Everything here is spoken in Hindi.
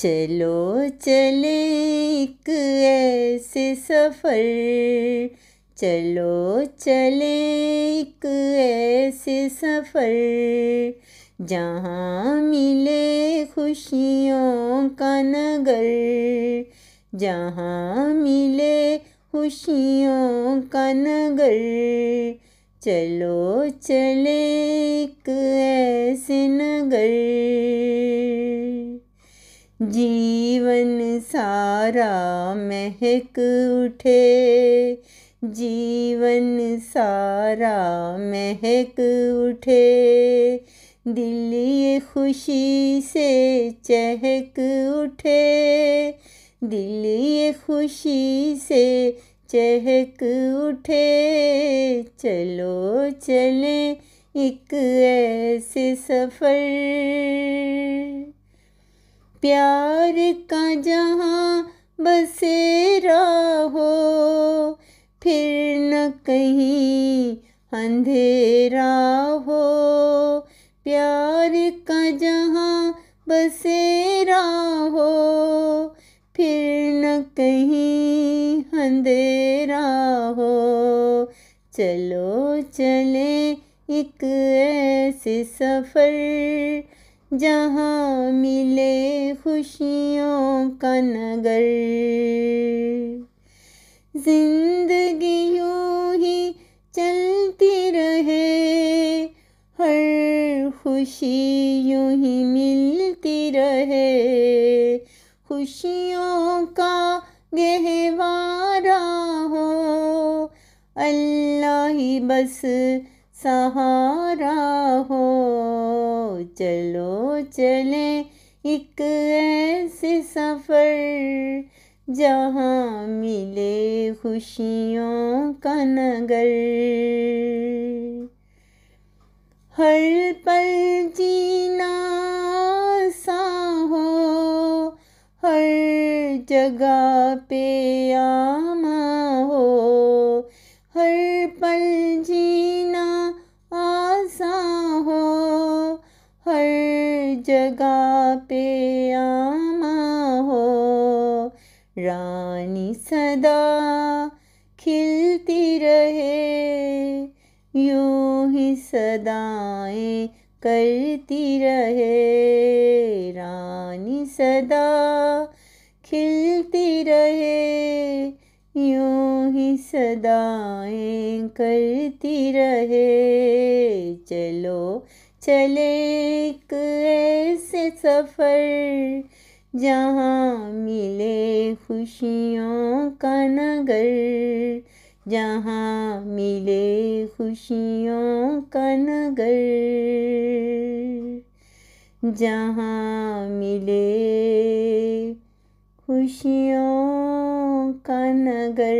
चलो चले एक ऐसे सफ़र, चलो चले एक ऐसे सफ़र, जहाँ मिले खुशियों का नगर, जहाँ मिले खुशियों का नगर। चलो चले एक ऐसे नगर, जीवन सारा महक उठे, जीवन सारा महक उठे, दिल ये खुशी से चहक उठे, दिल ये खुशी से चहक उठे। चलो चले एक ऐसे सफ़र, प्यार का जहाँ बसेरा हो, फिर न कहीं अंधेरा हो, प्यार का जहाँ बसेरा हो, फिर न कहीं अंधेरा हो। चलो चले एक ऐसे सफ़र, जहाँ मिले खुशियों का नगर। जिंदगी यूं ही चलती रहे, हर खुशी यूं ही मिलती रहे, खुशियों का गहवारा हो, अल्लाह ही बस सहारा हो। चलो चले एक ऐसे सफ़र, जहाँ मिले खुशियों का नगर। हर पल जीना आसान हो, हर जगह पे आमा हो, हर पल जीना आसान हो, हर जगह पे आमा हो। रानी सदा खिलती रहे, यूं ही सदाएं करती रहे, रानी सदा खिलती रहे, यूं ही सदाएं करती रहे। चलो चले एक ऐसे सफ़र, जहाँ मिले खुशियों का नगर, जहाँ मिले खुशियों का नगर, जहाँ मिले खुशियों का नगर।